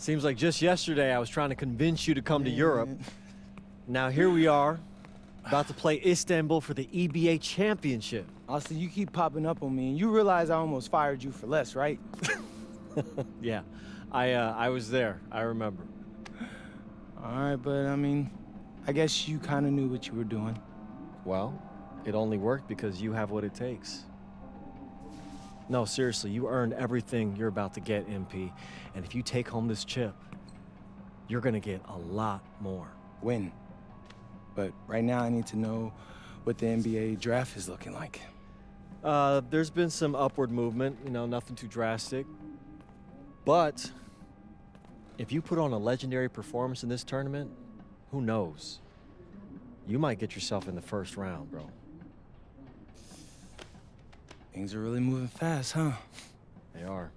Seems like just yesterday I was trying to convince you to come to Europe. Now here we are, about to play Istanbul for the EBA Championship. Austin, you keep popping up on me, and you realize I almost fired you for less, right? Yeah, I was there. I remember. All right, but I mean, I guess you kind of knew what you were doing. Well, it only worked because you have what it takes. No, seriously, you earned everything you're about to get, MP. And if you take home this chip, you're gonna get a lot more. Win. But right now I need to know what the NBA draft is looking like. There's been some upward movement, nothing too drastic. But if you put on a legendary performance in this tournament, who knows? You might get yourself in the first round, bro. Things are really moving fast, huh? They are.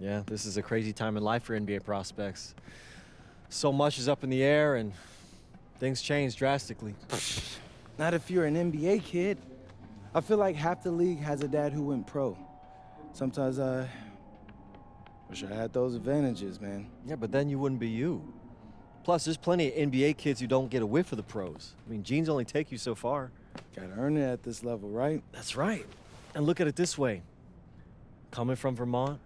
Yeah, this is a crazy time in life for NBA prospects. So much is up in the air and things change drastically. Not if you're an NBA kid. I feel like half the league has a dad who went pro. Sometimes I wish I had those advantages, man. Yeah, but then you wouldn't be you. Plus, there's plenty of NBA kids who don't get a whiff of the pros. I mean, genes only take you so far. Gotta earn it at this level, right? That's right. And look at it this way. Coming from Vermont,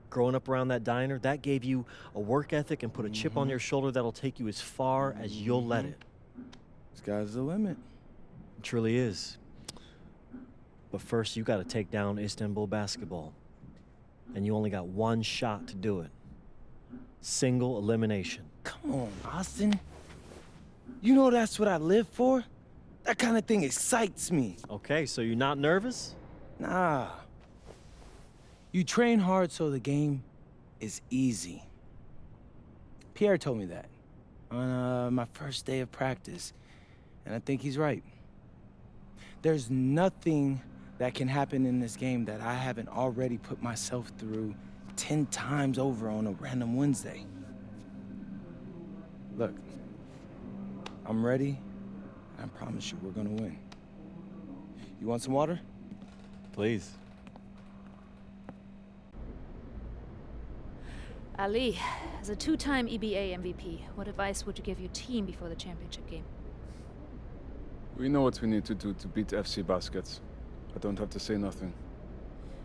growing up around that diner, that gave you a work ethic and put a chip on your shoulder that'll take you as far as you'll let it. Sky's the limit. It truly is. But first, you gotta take down Istanbul basketball. And you only got one shot to do it. Single elimination. Come on, Austin. You know that's what I live for? That kind of thing excites me. Okay, so you're not nervous? Nah. You train hard so the game is easy. Pierre told me that on my first day of practice, and I think he's right. There's nothing that can happen in this game that I haven't already put myself through 10 times over on a random Wednesday. Look, I'm ready. I promise you we're gonna win. You want some water? Please. Ali, as a two-time EBA MVP, what advice would you give your team before the championship game? We know what we need to do to beat FC Baskets. I don't have to say nothing.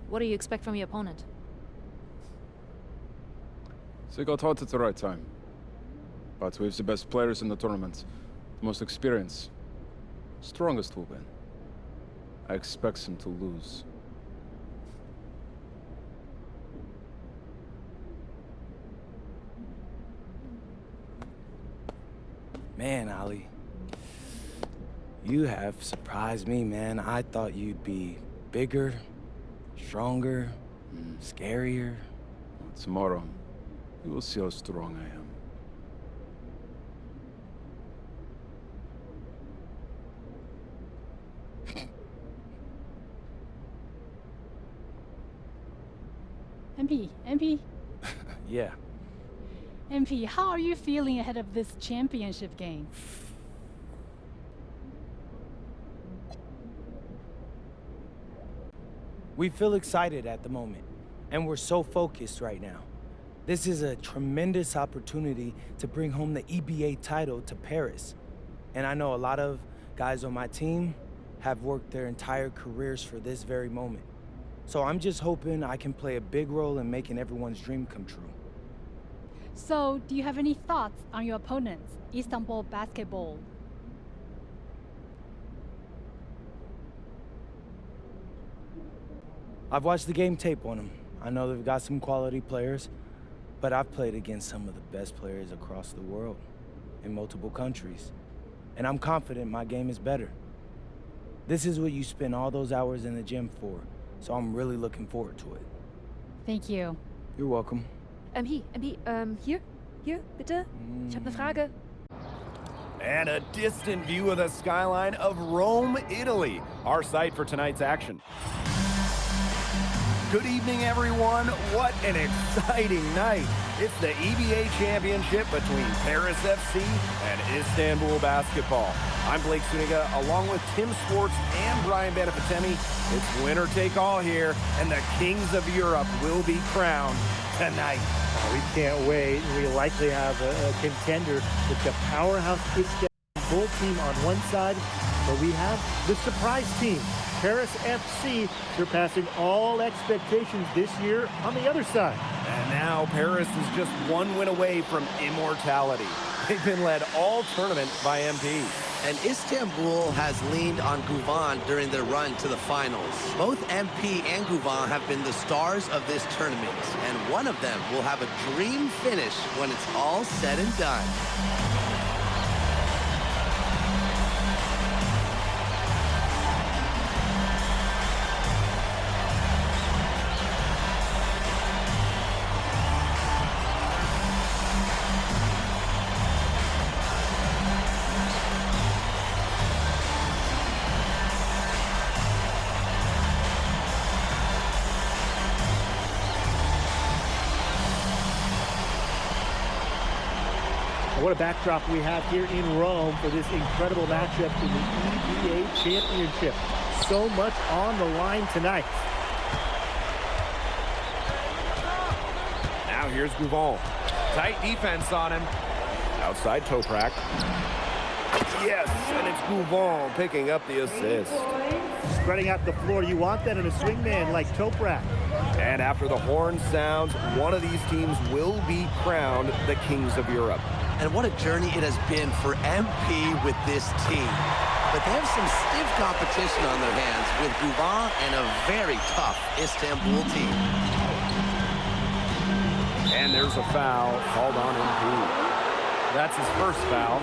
What do you expect from your opponent? They got hot at the right time. But we have the best players in the tournament. The most experience. Strongest will win. I expect them to lose. Man, Ali, you have surprised me, man. I thought you'd be bigger, stronger, scarier. Tomorrow, you will see how strong I am. MP, Yeah. MP, how are you feeling ahead of this championship game? We feel excited at the moment, and we're so focused right now. This is a tremendous opportunity to bring home the EBA title to Paris. And I know a lot of guys on my team have worked their entire careers for this very moment. So I'm just hoping I can play a big role in making everyone's dream come true. So, do you have any thoughts on your opponents, Istanbul Basketball? I've watched the game tape on them. I know they've got some quality players, but I've played against some of the best players across the world, in multiple countries. And I'm confident my game is better. This is what you spend all those hours in the gym for, so I'm really looking forward to it. Thank you. You're welcome. Hier, bitte. Ich habe eine Frage. And a distant view of the skyline of Rome, Italy, our site for tonight's action. Good evening, everyone. What an exciting night. It's the EBA Championship between Paris FC and Istanbul Basketball. I'm Blake Suniga, along with Tim Swartz and Brian Benefatemi. It's winner take all here, and the kings of Europe will be crowned tonight. We can't wait. We likely have a contender with the powerhouse Istanbul team on one side, but we have the surprise team, Paris FC, surpassing all expectations this year on the other side. And now Paris is just one win away from immortality. They've been led all tournament by MP. And Istanbul has leaned on Guvan during their run to the finals. Both MP and Guvan have been the stars of this tournament, and one of them will have a dream finish when it's all said and done. What a backdrop we have here in Rome for this incredible matchup in the EBA Championship. So much on the line tonight. Now here's Guvan. Tight defense on him. Outside Toprak. Yes, and it's Guvan picking up the assist. Spreading out the floor, you want that in a swingman like Toprak. And after the horn sounds, one of these teams will be crowned the Kings of Europe. And what a journey it has been for MP with this team. But they have some stiff competition on their hands with Guvan and a very tough Istanbul team. And there's a foul called on MP. That's his first foul.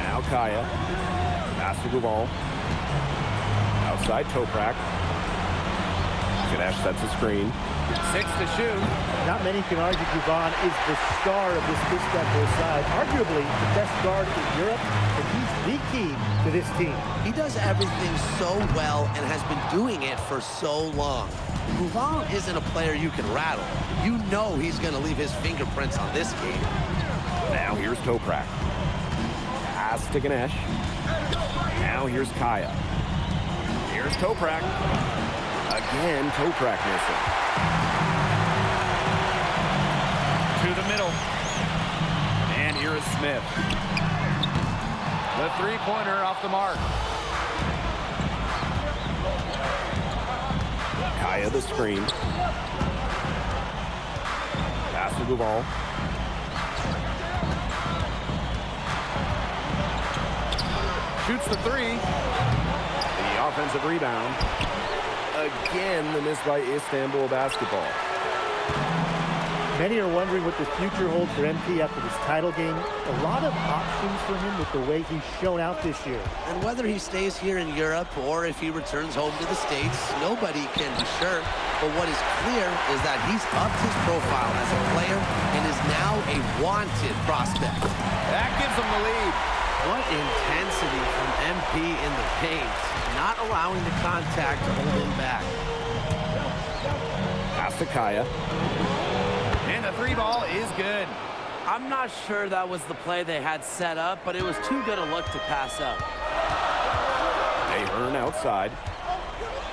Now Kaya. Pass to Guvan. Outside Toprak. Ganesh sets a screen. 6 to shoot. Not many can argue Guvan is the star of this Istanbul side. Arguably the best guard in Europe, and he's the key to this team. He does everything so well and has been doing it for so long. Guvan isn't a player you can rattle. You know he's going to leave his fingerprints on this game. Now here's Toprak. Pass to Ganesh. Now here's Kaya. Here's Toprak. Again, Toprak missing. To the middle. And here is Smith. The three-pointer off the mark. Kaya the screen. Pass to Guvan. Shoots the three. The offensive rebound. Again, the miss by Istanbul Basketball. Many are wondering what the future holds for MP after this title game. A lot of options for him with the way he's shown out this year. And whether he stays here in Europe or if he returns home to the States, nobody can be sure. But what is clear is that he's upped his profile as a player and is now a wanted prospect. That gives him the lead. What intensity from MP in the paint, not allowing the contact to hold him back. Pass to Kaya. And the three ball is good. I'm not sure that was the play they had set up, but it was too good a look to pass up. Ahern outside.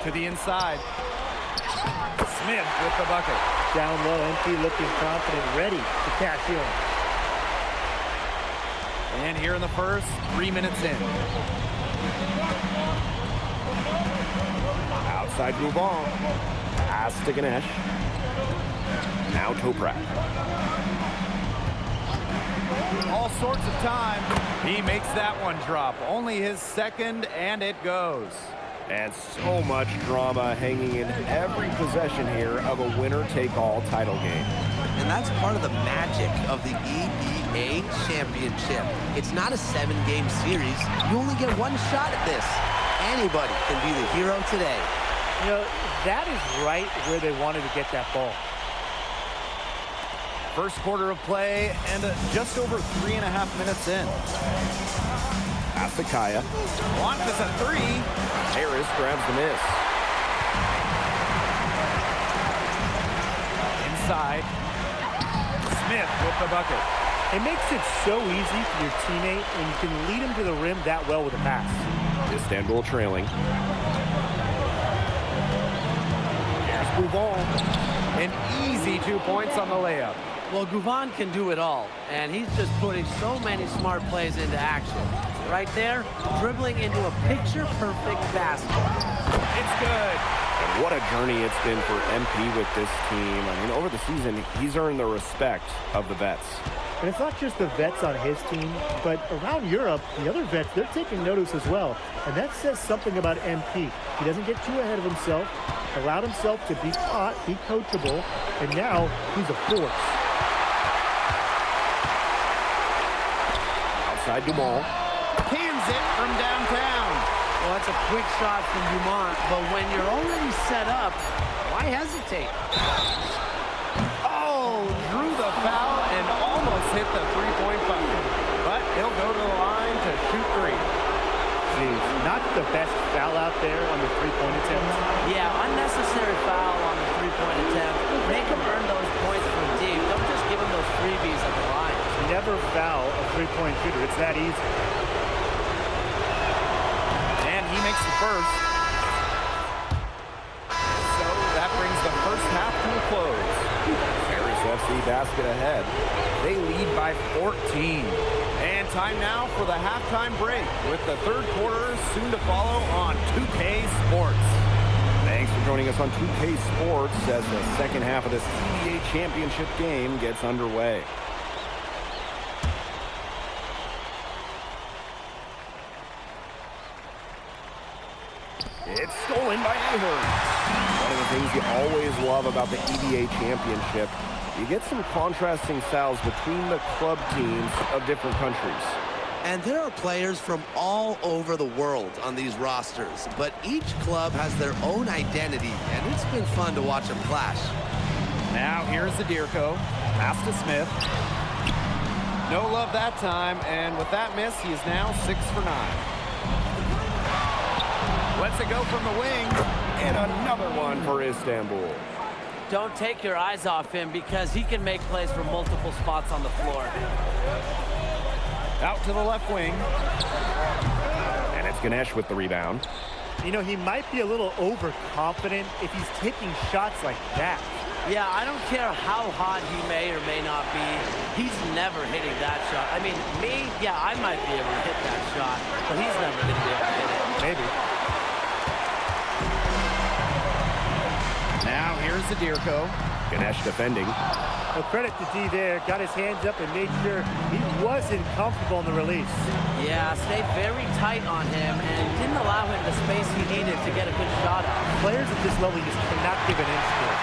To the inside. Smith with the bucket. Down low, MP looking confident, ready to cash in. And here in the first, 3 minutes in. Outside Guvan. Pass to Ganesh. Now Toprak. All sorts of time. He makes that one drop. Only his second, and it goes. And so much drama hanging in every possession here of a winner-take-all title game. And that's part of the magic of the EBA Championship. It's not a 7-game series. You only get one shot at this. Anybody can be the hero today. You know, that is right where they wanted to get that ball. First quarter of play and just over 3.5 minutes in. Pass to Kaya. Launches a three. Harris grabs the miss. Inside. Smith with the bucket. It makes it so easy for your teammate when you can lead him to the rim that well with a pass. Istanbul trailing. Here's Gouvan. An easy 2 points on the layup. Well, Gouvan can do it all, and he's just putting so many smart plays into action. Right there, dribbling into a picture-perfect basket. It's good. And what a journey it's been for MP with this team. I mean, over the season, he's earned the respect of the vets. And it's not just the vets on his team, but around Europe, the other vets, they're taking notice as well. And that says something about MP. He doesn't get too ahead of himself, allowed himself to be taught, be coachable, and now he's a force. Outside Dumont. Cans it from downtown. Well, that's a quick shot from Dumont, but when you're already set up, why hesitate? Oh, drew the foul and almost hit the three-point bucket. But he'll go to the line to shoot three. Geez, not the best foul out there on the three-point attempt. Yeah, unnecessary foul on the three-point attempt. Make him earn those points from deep. Don't just give him those freebies at the line. Never foul a three-point shooter. It's that easy. And he makes the first. So that brings the first half to a close. Paris FC basket ahead. They lead by 14. And time now for the halftime break with the third quarter soon to follow on 2K Sports. Thanks for joining us on 2K Sports as the second half of this EBA championship game gets underway. It's stolen by Ahern. One of the things you always love about the EBA championship, you get some contrasting styles between the club teams of different countries. And there are players from all over the world on these rosters, but each club has their own identity, and it's been fun to watch them clash. Now here's Zadirko. Pass to Smith. No love that time, and with that miss, he is now 6 for 9. Lets it go from the wing, and another one for Istanbul. Don't take your eyes off him because he can make plays from multiple spots on the floor. Out to the left wing. And it's Ganesh with the rebound. You know, he might be a little overconfident if he's taking shots like that. Yeah, I don't care how hot he may or may not be. He's never hitting that shot. I mean, me, yeah, I might be able to hit that shot, but he's never going to be able to hit it. Maybe. Now here's Zadirko. Ganesh defending. Well, credit to D there. Got his hands up and made sure he wasn't comfortable in the release. Yeah, stayed very tight on him and didn't allow him the space he needed to get a good shot off. Players at this level just cannot give an inch to it.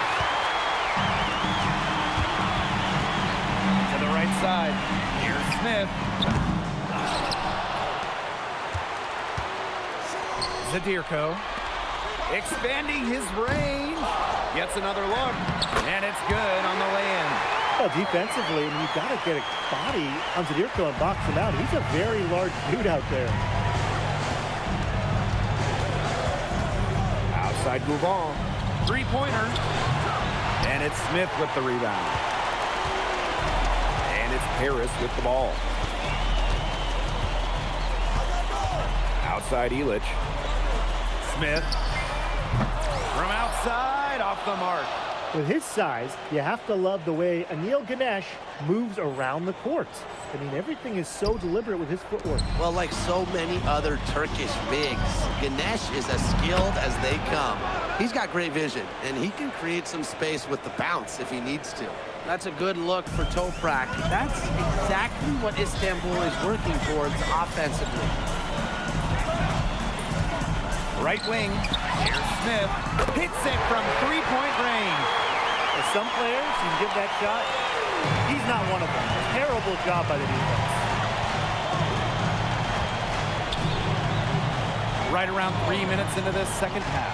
To the right side. Here's Smith. Zadirko. Expanding his range. Gets another look. And it's good on the way-in. Well, defensively, I mean, you've got to get a body on Zadirko and box him out. He's a very large dude out there. Outside Gouvan. Three-pointer. And it's Smith with the rebound. And it's Paris with the ball. Outside Illich. Smith. From outside, off the mark. With his size, you have to love the way Anil Ganesh moves around the court. I mean, everything is so deliberate with his footwork. Well, like so many other Turkish bigs, Ganesh is as skilled as they come. He's got great vision, and he can create some space with the bounce if he needs to. That's a good look for Toprak. That's exactly what Istanbul is working towards offensively. Right wing. Here's Smith. Hits it from three-point range. For some players, you can give that shot. He's not one of them. Terrible job by the defense. Right around 3 minutes into this second half.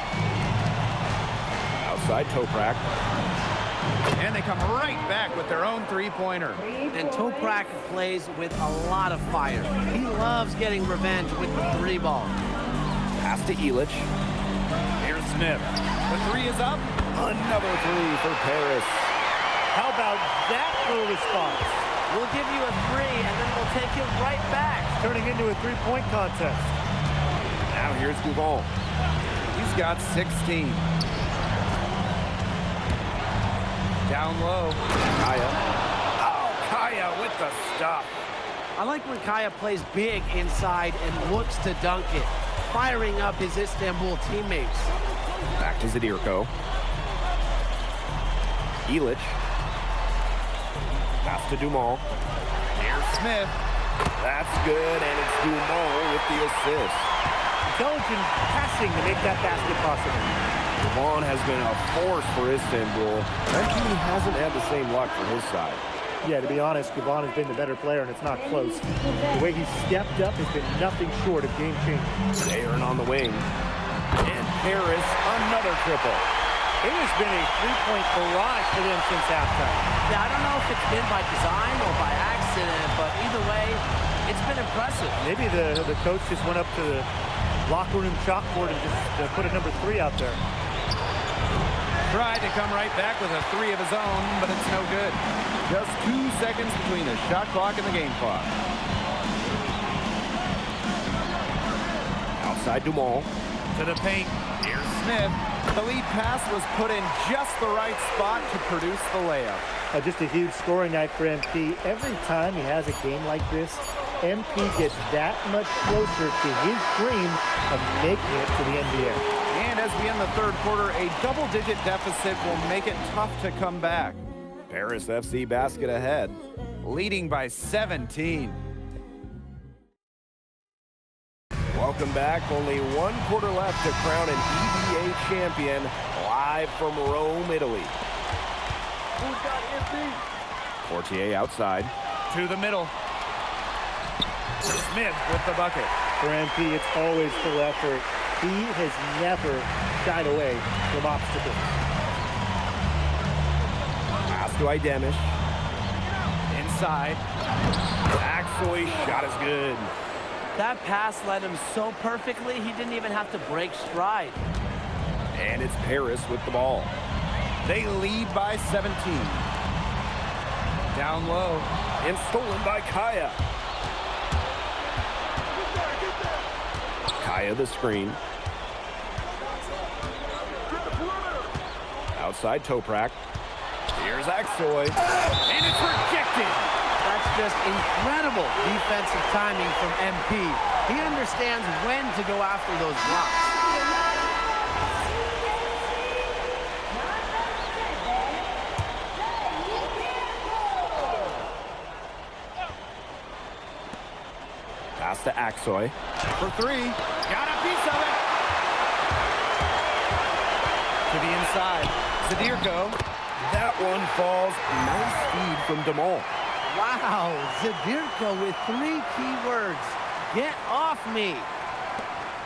Outside Toprak. And they come right back with their own three-pointer. And Toprak plays with a lot of fire. He loves getting revenge with the three ball. Pass to Illich. Here's Smith. The three is up. Another three for Paris. How about that for a response? We'll give you a 3, and then we'll take it right back. Turning into a three-point contest. Now here's Gouvan. He's got 16. Down low. Kaya. Oh, Kaya with the stuff. I like when Kaya plays big inside and looks to dunk it, firing up his Istanbul teammates. Back to Zadirko. Ilic. Pass to Dumont. Here's Smith. That's good, and it's Dumont with the assist. Intelligent passing to make that basket possible. Gouvan has been a force for Istanbul, and he hasn't had the same luck for his side. Yeah, to be honest, Gouvan has been the better player, and it's not close. The way he stepped up has been nothing short of game-changing. Aaron on the wing. And Paris, another triple. It has been a three-point barrage for them since halftime. Yeah, I don't know if it's been by design or by accident, but either way, it's been impressive. Maybe the coach just went up to the locker room chalkboard and just put a number 3 out there. Tried to come right back with a 3 of his own, but it's no good. Just 2 seconds between the shot clock and the game clock. Outside Dumont. To the paint. Here's Smith. The lead pass was put in just the right spot to produce the layup. Just a huge scoring night for MP. Every time he has a game like this, MP gets that much closer to his dream of making it to the NBA. And as we end the third quarter, a double-digit deficit will make it tough to come back. Paris FC basket ahead, leading by 17. Welcome back. Only 1 quarter left to crown an EBA champion, live from Rome, Italy. Portier outside. To the middle. Smith with the bucket. For MP, it's always full effort. He has never shied away from obstacles. Pass to Idemish. Inside. Axoy shot is good. That pass led him so perfectly, he didn't even have to break stride. And it's Paris with the ball. They lead by 17. Down low. And stolen by Kaya. Kaya the screen. Outside Toprak. Here's Axoy. And it's rejected. That's just incredible defensive timing from MP. He understands when to go after those blocks. Pass to Axoy. For 3. Got a piece of it. To the inside. Zadirko. That one falls. Nice feed from Dumont. Wow, Zadirko with 3 key words. Get off me.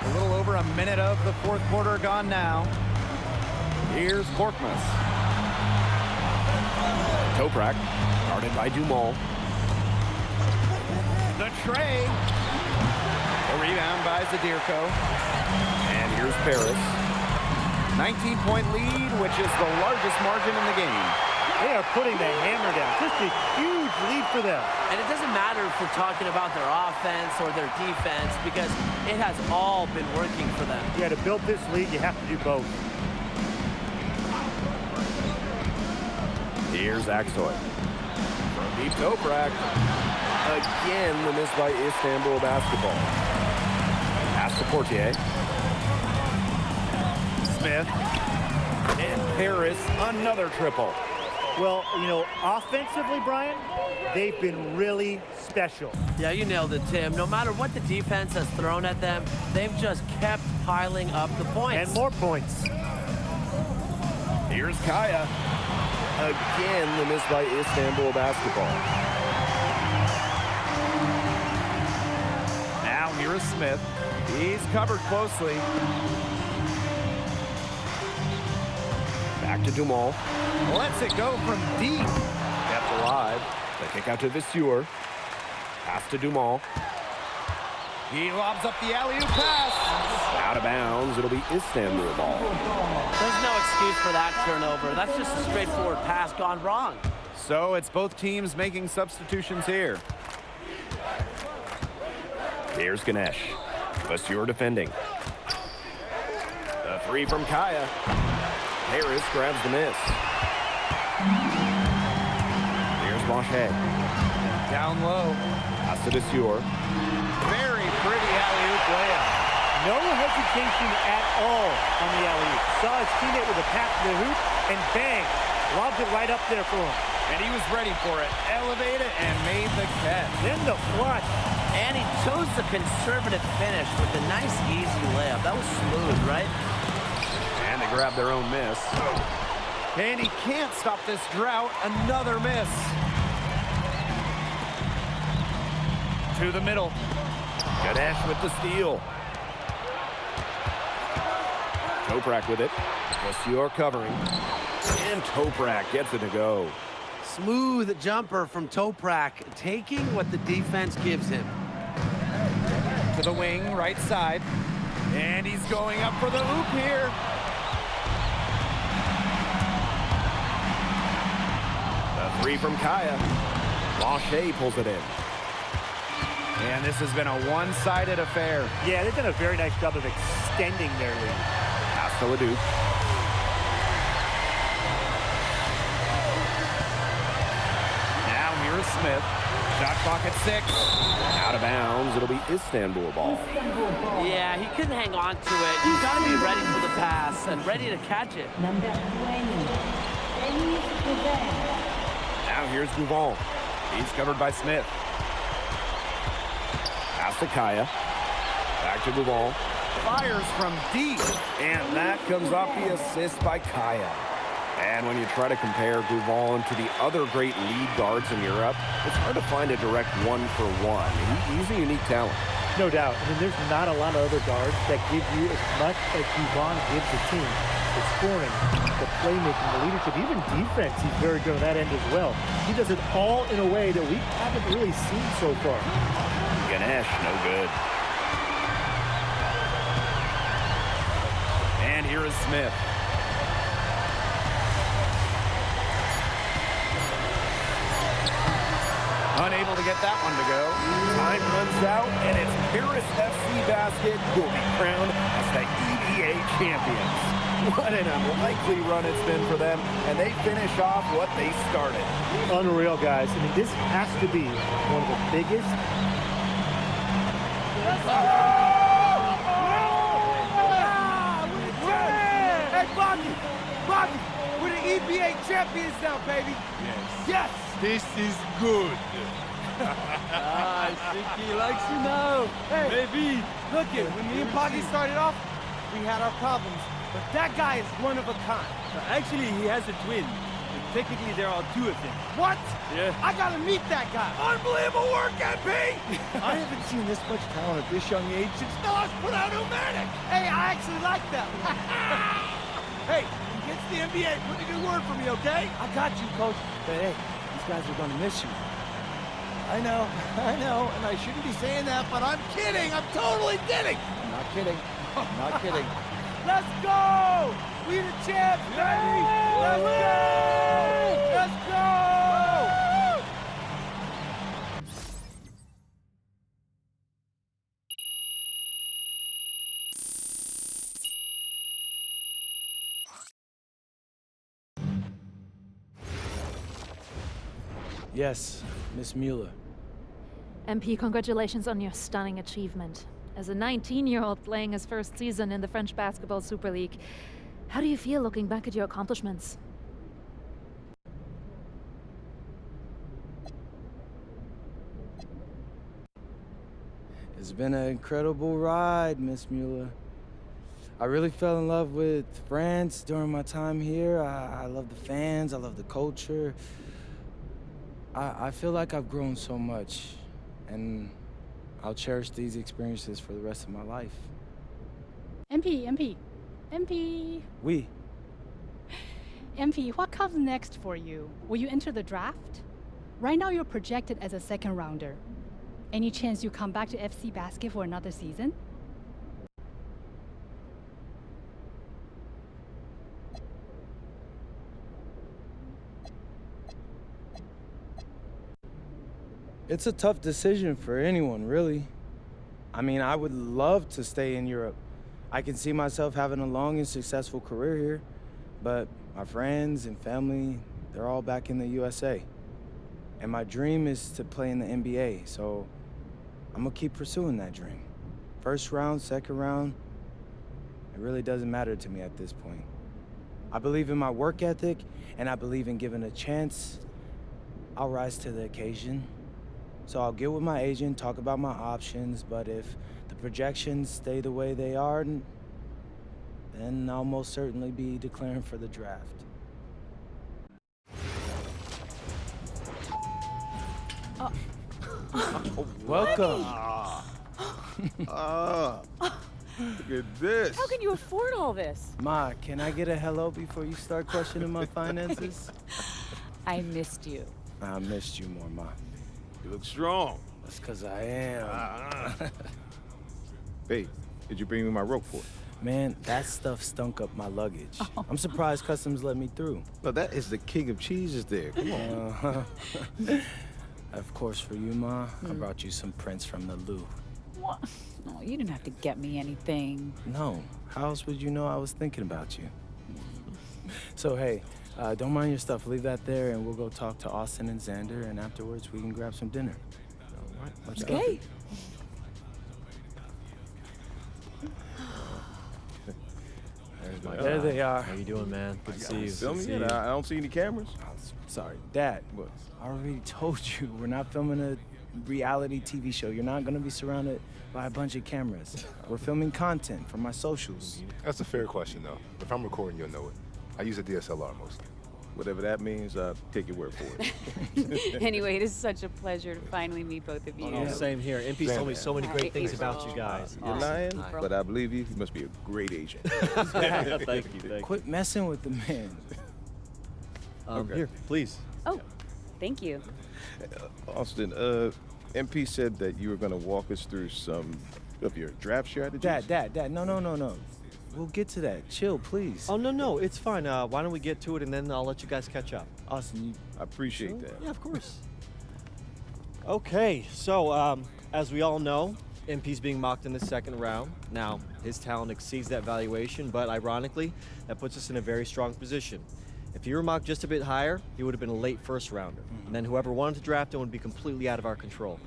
A little over a minute of the fourth quarter gone now. Here's Korkmaz. Toprak, guarded by Dumont. The tray. A rebound by Zadirko. And here's Paris. 19-point lead, which is the largest margin in the game. They are putting the hammer down. Just a huge lead for them. And it doesn't matter if we're talking about their offense or their defense, because it has all been working for them. Yeah, to build this lead, you have to do both. Here's Axoy. From deep Toprak. Again, the miss by Istanbul basketball. Pass to Portier. Smith. And Paris, another triple. Well, you know, offensively, Brian, they've been really special. Yeah, you nailed it, Tim. No matter what the defense has thrown at them, they've just kept piling up the points. And more points. Here's Kaya. Again, the miss by Istanbul basketball. Now here is Smith. He's covered closely. Back to Dumont. Lets it go from deep. Kept alive. The kick out to Viseur. Pass to Dumont. He lobs up the alley-oop pass. Out of bounds. It'll be Istanbul ball. There's no excuse for that turnover. That's just a straightforward pass gone wrong. So it's both teams making substitutions here. Here's Ganesh. Vasseur defending. The three from Kaya. Harris grabs the miss. Here's Blanchet. Down low. Pass to Vasseur. Very pretty alley-oop layup. No hesitation at all on the alley-oop. Saw his teammate with a pass to the hoop, and bang, lobbed it right up there for him. And he was ready for it. Elevated and made the catch. Then the flush. And he chose the conservative finish with a nice, easy layup. That was smooth, right? And they grab their own miss. And he can't stop this drought. Another miss. To the middle. Ganesh with the steal. Toprak with it. Vasseur covering. And Toprak gets it to go. Smooth jumper from Toprak, taking what the defense gives him. To the wing, right side. And he's going up for the hoop here. The three from Kaya. Blanchet pulls it in. And this has been a one-sided affair. Yeah, they've done a very nice job of extending their lead. Pass to Leduc. Now here's Smith. Shot clock at 6. Out of bounds. It'll be Istanbul ball. Yeah, he couldn't hang on to it. He's got to be ready for the pass and ready to catch it. Number 20, Denis Gouvet. Now here's Gouvon. He's covered by Smith. Pass to Kaya. Back to Gouvon. Fires from deep. And that comes off the assist by Kaya. And when you try to compare Gouvon to the other great lead guards in Europe, it's hard to find a direct one-for-one. He's a unique talent. No doubt. I mean, there's not a lot of other guards that give you as much as Gouvon gives the team. The scoring, the playmaking, the leadership, even defense, he's very good on that end as well. He does it all in a way that we haven't really seen so far. Ganesh, no good. And here is Smith. Unable to get that one to go. Time runs out, and it's Paris FC Basket who will be crowned as the EBA champions. What an unlikely run it's been for them, and they finish off what they started. Unreal, guys. I mean, this has to be one of the biggest. Hey, Bobby, we're the EBA champions now, baby. Yes. This is good. I think he likes you now. Hey, maybe. Look it, when me and Poggy started off, we had our problems. But that guy is one of a kind. Actually, he has a twin. But technically, there are two of them. What? Yeah. I gotta meet that guy. Unbelievable work, MP! I haven't seen this much talent at this young age since Stars put out Pneumatic. Hey, I actually like that. Hey, when he gets the NBA, put in a good word for me, okay? I got you, Coach. But hey, these guys are gonna miss you. I know, and I shouldn't be saying that, but I'm kidding. I'm totally kidding. I'm not kidding. I'm not kidding. Let's go! We the champs, baby! Let's go! Let's go! Yes, Miss Mueller. MP, congratulations on your stunning achievement. As a 19-year-old playing his first season in the French Basketball Super League, how do you feel looking back at your accomplishments? It's been an incredible ride, Miss Mueller. I really fell in love with France during my time here. I love the fans, I love the culture. I feel like I've grown so much, and I'll cherish these experiences for the rest of my life. MP. Oui. MP, what comes next for you? Will you enter the draft? Right now you're projected as a second rounder. Any chance you come back to FC Basket for another season? It's a tough decision for anyone, really. I mean, I would love to stay in Europe. I can see myself having a long and successful career here, but my friends and family, they're all back in the USA. And my dream is to play in the NBA, so I'm gonna keep pursuing that dream. First round, second round, it really doesn't matter to me at this point. I believe in my work ethic, and I believe in giving a chance. I'll rise to the occasion. So I'll get with my agent, talk about my options, but if the projections stay the way they are, then I'll most certainly be declaring for the draft. Welcome. Look at this. How can you afford all this? Ma, can I get a hello before you start questioning my finances? I missed you. I missed you more, Ma. You look strong. That's because I am. Hey, did you bring me my rope for it? Man, that stuff stunk up my luggage. I'm surprised customs let me through. No, that is the king of cheeses there. Come on. Of course, for you, Ma, I brought you some prints from the Louvre. What? No, you didn't have to get me anything. No, how else would you know I was thinking about you? So, hey, don't mind your stuff. Leave that there, and we'll go talk to Austin and Xander, and afterwards we can grab some dinner. All right, let's go. Okay. There they are. How you doing, man? Good to see you. Filming it? I don't see any cameras. Sorry, Dad. What? I already told you, we're not filming a reality TV show. You're not gonna be surrounded by a bunch of cameras. We're filming content for my socials. That's a fair question, though. If I'm recording, you'll know it. I use a DSLR mostly. Whatever that means, take your word for it. Anyway, it is such a pleasure to finally meet both of you. Oh, same here. MP's told me so many great things about you guys. You're lying, but I believe you. You must be a great agent. Thank you. Quit messing with the man. Here, please. Oh, thank you. Austin, MP said that you were going to walk us through some of your draft strategies. Dad, no. We'll get to that. Chill, please. Oh, no, it's fine. Why don't we get to it, and then I'll let you guys catch up. Austin, I appreciate that. Yeah, of course. Okay, so as we all know, MP's being mocked in the second round. Now, his talent exceeds that valuation, but ironically, that puts us in a very strong position. If he were mocked just a bit higher, he would have been a late first rounder. And then whoever wanted to draft him would be completely out of our control.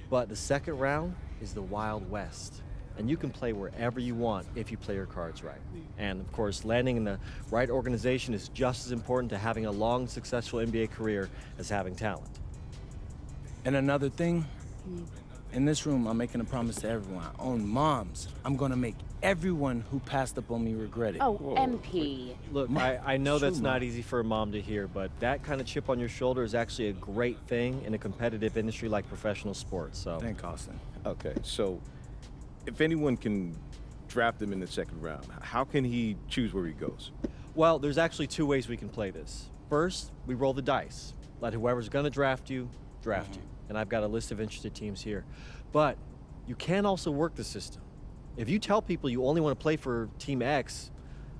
But the second round is the Wild West. And you can play wherever you want if you play your cards right. And of course, landing in the right organization is just as important to having a long, successful NBA career as having talent. And another thing, in this room, I'm making a promise to everyone. I own moms. I'm gonna make everyone who passed up on me regret it. Oh, whoa. MP. Look, I know that's not easy for a mom to hear, but that kind of chip on your shoulder is actually a great thing in a competitive industry like professional sports. So. Thank Austin. Okay, so if anyone can draft him in the second round, how can he choose where he goes? Well, there's actually two ways we can play this. First, we roll the dice. Let whoever's gonna draft you, draft you. And I've got a list of interested teams here. But you can also work the system. If you tell people you only want to play for Team X,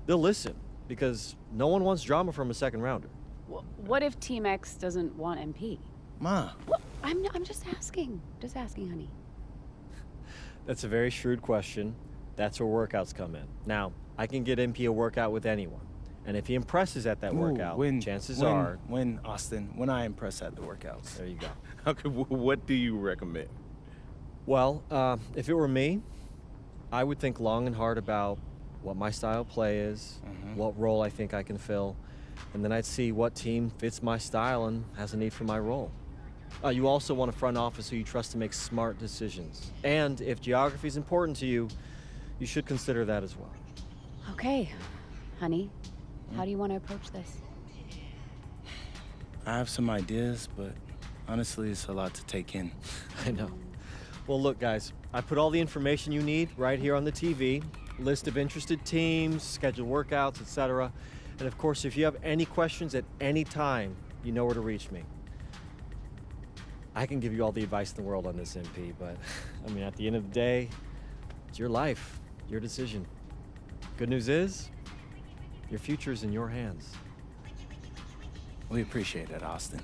they'll listen because no one wants drama from a second rounder. What if Team X doesn't want MP? Ma. What? I'm just asking. Just asking, honey. That's a very shrewd question. That's where workouts come in. Now, I can get MP a workout with anyone. And if he impresses at that workout, chances are... When, Austin, when I impress at the workouts. There you go. Okay, what do you recommend? Well, if it were me, I would think long and hard about what my style of play is, what role I think I can fill, and then I'd see what team fits my style and has a need for my role. You also want a front office who you trust to make smart decisions. And if geography is important to you, you should consider that as well. Okay, honey. How do you want to approach this? I have some ideas, but honestly, it's a lot to take in. I know. Well, look, guys, I put all the information you need right here on the TV. List of interested teams, scheduled workouts, etc. And of course, if you have any questions at any time, you know where to reach me. I can give you all the advice in the world on this, MP, but I mean, at the end of the day, it's your life, your decision. Good news is, your future is in your hands. We appreciate it, Austin.